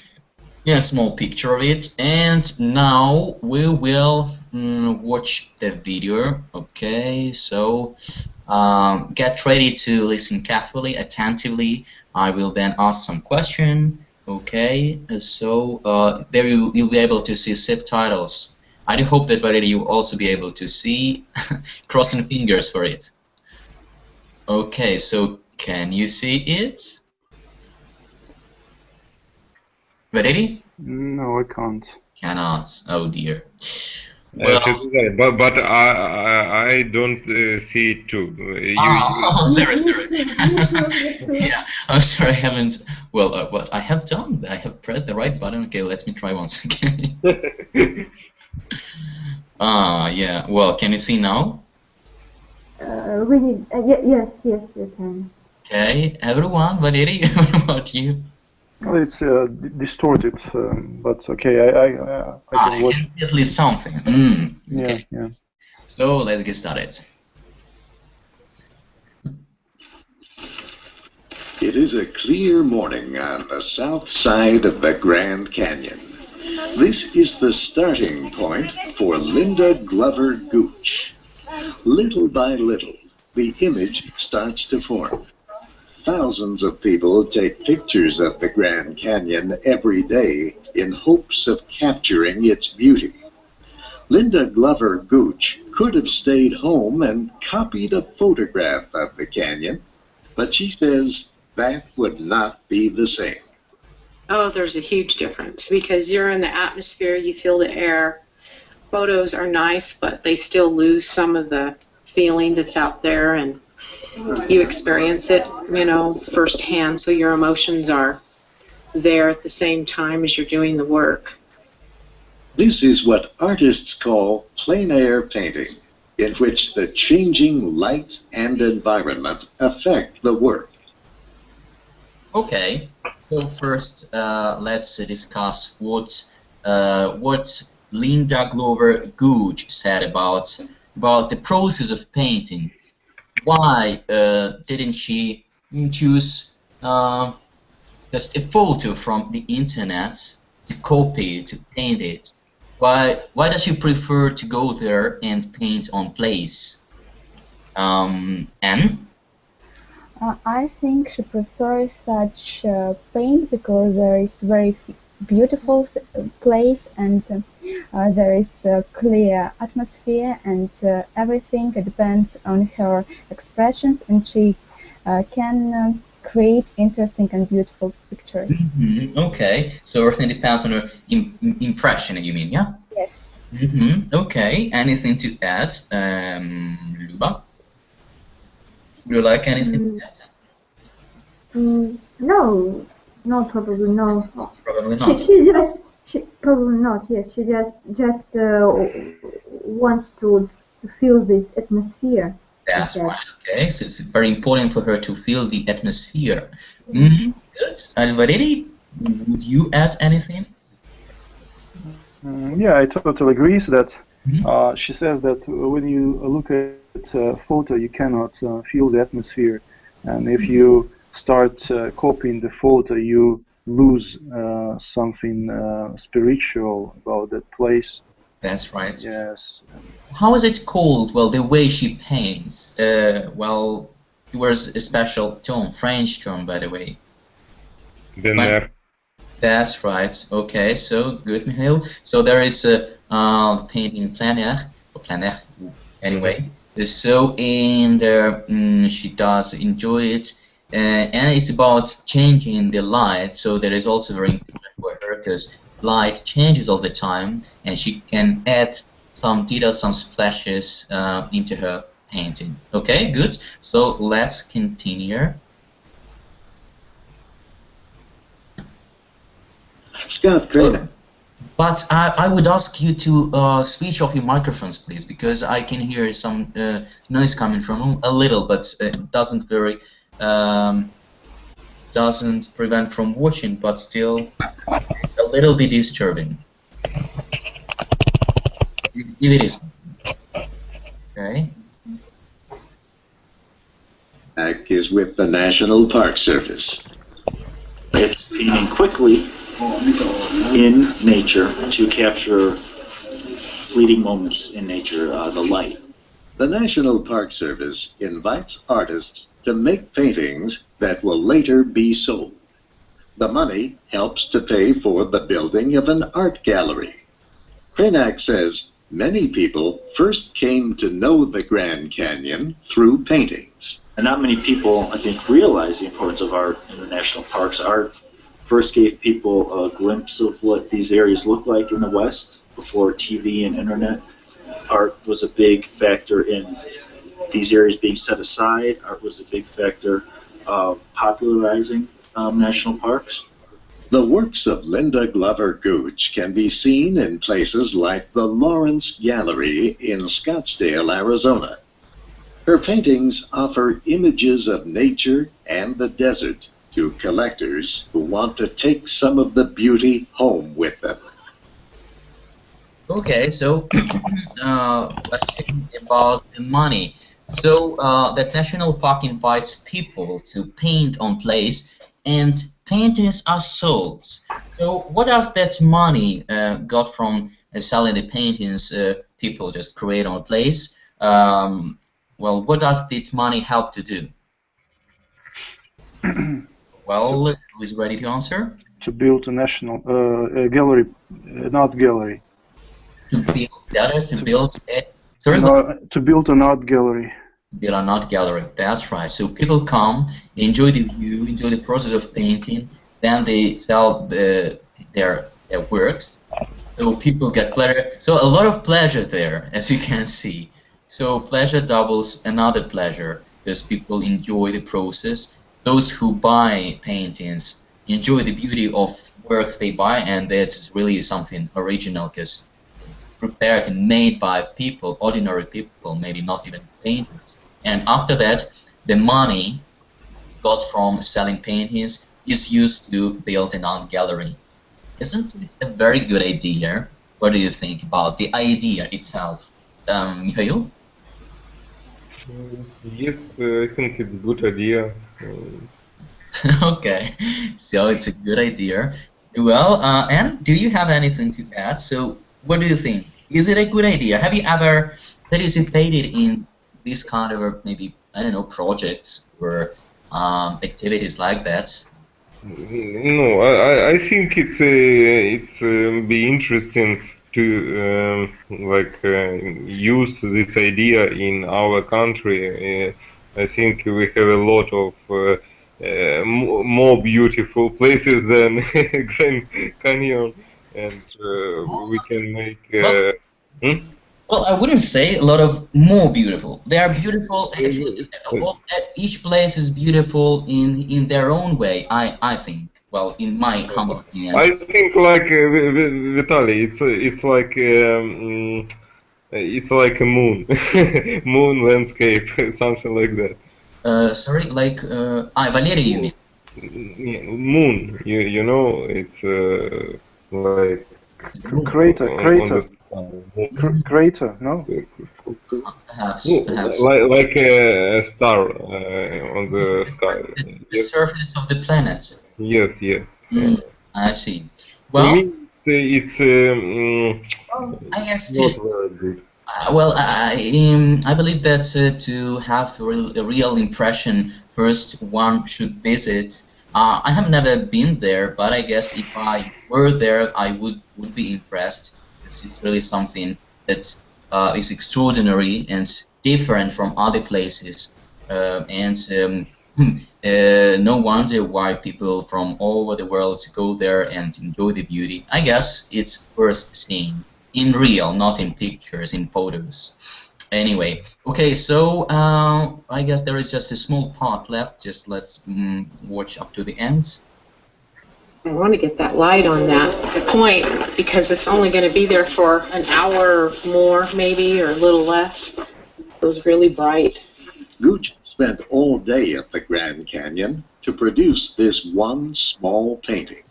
a small picture of it, and now we will watch the video. Okay, so get ready to listen carefully, attentively. I will then ask some question. Okay, so there you'll be able to see subtitles. I do hope that Valerie you will also be able to see. Crossing fingers for it. Okay, so can you see it? Valerie? No, I can't. Cannot. Oh dear. Well, but I don't see it too. Sorry. Yeah, I'm sorry. I haven't. Well, what I have done, I have pressed the right button. Okay, let me try once again. Yeah. Well, can you see now? Yes, we can. Okay, everyone. Valerie, what about you? Well, it's distorted, but okay, I can watch. Can see at least something. Okay. Yeah. So let's get started. It is a clear morning on the south side of the Grand Canyon. This is the starting point for Linda Glover Gooch. Little by little, the image starts to form. Thousands of people take pictures of the Grand Canyon every day in hopes of capturing its beauty. Linda Glover Gooch could have stayed home and copied a photograph of the canyon, but she says that would not be the same. Oh, there's a huge difference because you're in the atmosphere, you feel the air. Photos are nice, but they still lose some of the feeling that's out there, and you experience it, firsthand, so your emotions are there at the same time as you're doing the work. This is what artists call plein air painting, in which the changing light and environment affect the work. Okay, so first let's discuss what Linda Glover Gooch said about the process of painting. Why didn't she choose just a photo from the internet to copy it, to paint it? Why does she prefer to go there and paint on place? Anne? I think she prefers such paint because there is very beautiful place and there is a clear atmosphere and everything depends on her expressions, and she can create interesting and beautiful pictures. Okay, so everything depends on her impression, you mean, yeah? Yes. Okay, anything to add, Luba? Would you like anything to add? No, probably no. Probably not. She probably not. Yes, she just wants to feel this atmosphere. That's right. Okay, so it's very important for her to feel the atmosphere. Good. Valerie, would you add anything? Yeah, I totally agree. So that she says that when you look at a photo, you cannot feel the atmosphere, and if you start copying the photo, you lose something spiritual about that place. That's right. Yes. How is it called? Well, the way she paints. Well, it was a special term, French term, by the way. That's right. Okay, so good, Mihail. So there is a painting plein air, anyway. So in there, she does enjoy it, and it's about changing the light. So that is also very important for her because light changes all the time, and she can add some details, some splashes into her painting. Okay, good. So let's continue. Scott, great. But I would ask you to switch off your microphones, please, because I can hear some noise coming from a little, but it doesn't very doesn't prevent from watching, but still it's a little bit disturbing. If it is. Okay. Back is with the National Park Service. It's painting quickly in nature to capture fleeting moments in nature, the light. The National Park Service invites artists to make paintings that will later be sold. The money helps to pay for the building of an art gallery. Krenak says many people first came to know the Grand Canyon through paintings. And not many people, I think, realize the importance of art in the national parks. Art first gave people a glimpse of what these areas look like in the West before TV and internet. Art was a big factor in these areas being set aside. Art was a big factor of popularizing national parks. The works of Linda Glover Gooch can be seen in places like the Lawrence Gallery in Scottsdale, Arizona. Her paintings offer images of nature and the desert to collectors who want to take some of the beauty home with them. Okay, so question about the money. So that national park invites people to paint on place, and paintings are sold. So what does that money got from selling the paintings people just create on place? Well, what does that money help to do? Well, who is ready to answer? To build a national gallery, an art gallery. To build, that is to build a... Sorry? No, to build an art gallery. Build an art gallery, that's right. So people come, enjoy the view, enjoy the process of painting, then they sell their works. So people get pleasure. So a lot of pleasure there, as you can see. So pleasure doubles another pleasure because people enjoy the process. Those who buy paintings enjoy the beauty of works they buy, and that's really something original because it's prepared and made by people, ordinary people, maybe not even painters. And after that, the money got from selling paintings is used to build an art gallery. Isn't it a very good idea? What do you think about the idea itself? Mikhail? Yes, I think it's a good idea. Okay, so it's a good idea. Well, Anne, do you have anything to add? So, what do you think? Is it a good idea? Have you ever participated in this kind of maybe, I don't know, projects or activities like that? No, I think it's be interesting to use this idea in our country. I think we have a lot of more beautiful places than Grand Canyon, and we can make. Well, I wouldn't say a lot of more beautiful. They are beautiful. Each place is beautiful in their own way. I think. Well, in my humble opinion. I think like Vitaly, it's like a moon, moon landscape, something like that. Sorry, like Valeria, you mean? Moon, you know, it's like crater, no? Perhaps. Like a star on the sky. The surface of the planet. Yes. I see. Well, to me, it's I guess not very good. Well, I believe that to have a real impression, first one should visit. I have never been there, but I guess if I were there, I would be impressed. It's really something that is extraordinary and different from other places, no wonder why people from all over the world go there and enjoy the beauty. I guess it's worth seeing in real, not in pictures, in photos. Anyway, okay, so I guess there is just a small part left. Just let's watch up to the end. I want to get that light on that point because it's only going to be there for an hour or more, maybe, or a little less. It was really bright. Gooch spent all day at the Grand Canyon to produce this one small painting,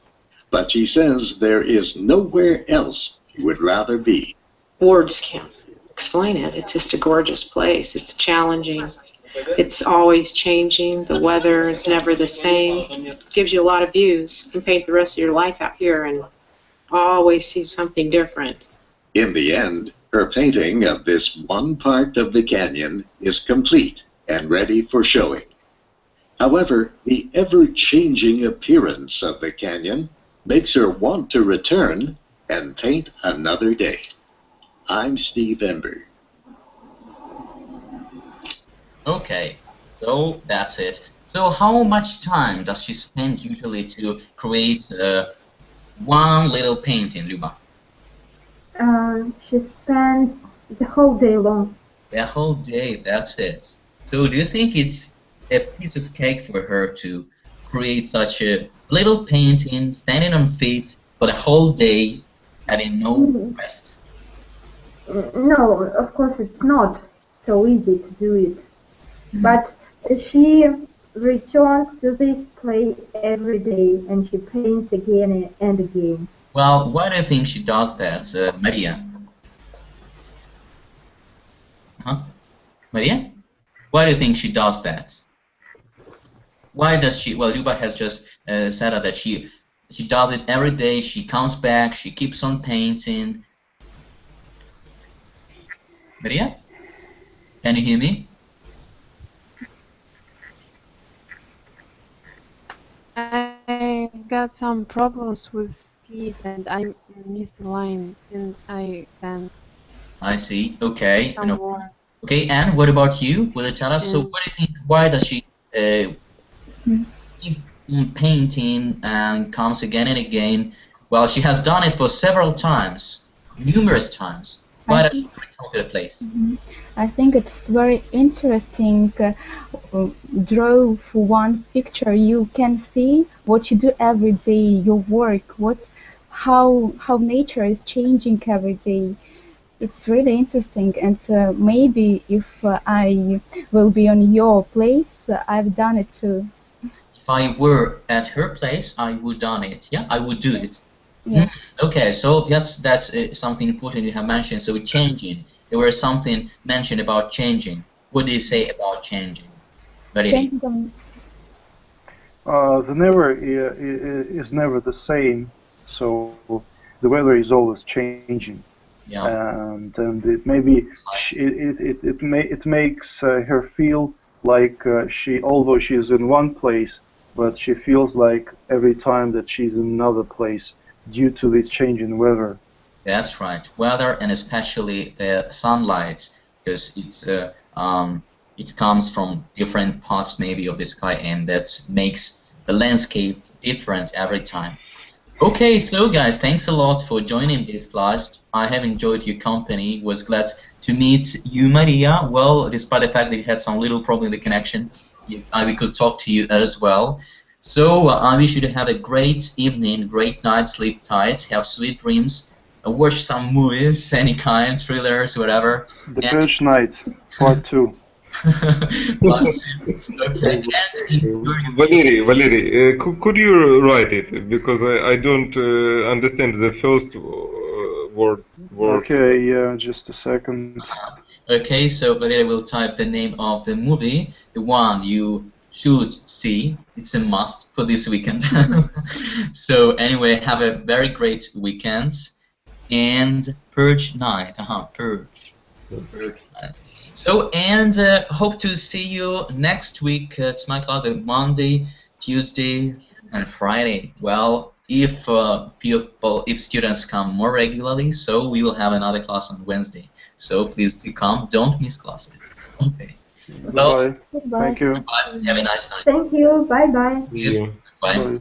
but she says there is nowhere else she would rather be. Words can't explain it. It's just a gorgeous place. It's challenging. It's always changing. The weather is never the same. It gives you a lot of views. You can paint the rest of your life out here and always see something different. In the end, her painting of this one part of the canyon is complete and ready for showing. However, the ever-changing appearance of the canyon makes her want to return and paint another day. I'm Steve Ember. Okay, so that's it. So how much time does she spend usually to create one little painting, Luba? She spends the whole day long. The whole day, that's it. So do you think it's a piece of cake for her to create such a little painting, standing on feet for the whole day, having no rest? No, of course it's not so easy to do it. But she returns to this play every day and she paints again and again. Well, why do you think she does that, Maria? Huh? Maria? Why do you think she does that? Why does she? Well, Luba has just said that she does it every day. She comes back. She keeps on painting. Maria, can you hear me? I got some problems with speed and I missed the line and I then. I see. Okay. Okay, and what about you? Will you tell us? So, what do you think? Why does she keep painting and comes again and again? Well, she has done it for several times, numerous times. Why does she return to the place? I think it's very interesting. Draw for one picture. You can see what you do every day, your work, how nature is changing every day. It's really interesting, and maybe if I will be on your place, I've done it too. If I were at her place, I would done it. Yeah, I would do it. Yes. Okay, so that's something important you have mentioned. So changing. There was something mentioned about changing. What do you say about changing? Changing. The never is never the same. So the weather is always changing. Yeah. And it maybe it makes her feel like although she's in one place, but she feels like every time that she's in another place due to this change in weather. That's right, weather and especially the sunlight, because it comes from different parts maybe of the sky, and that makes the landscape different every time. Okay, so guys, thanks a lot for joining this class. I have enjoyed your company. Was glad to meet you, Maria. Well, despite the fact that you had some little problem with the connection, we could talk to you as well. So I wish you to have a great evening, great night, sleep tight, have sweet dreams, watch some movies, any kind, thrillers, whatever. The Birch Night, Part 2. Okay. Valery, could you write it? Because I don't understand the first word. Okay, yeah, just a second. Okay, so Valery will type the name of the movie, the one you should see. It's a must for this weekend. So anyway, have a very great weekend. And Purge Night. Purge Night. So, and hope to see you next week at my class, Monday, Tuesday, and Friday. Well, if students come more regularly, so we will have another class on Wednesday. So please do come. Don't miss classes. Okay. Bye. Goodbye. Thank you. Bye. Have a nice night. Thank you. Bye bye. Bye. Bye.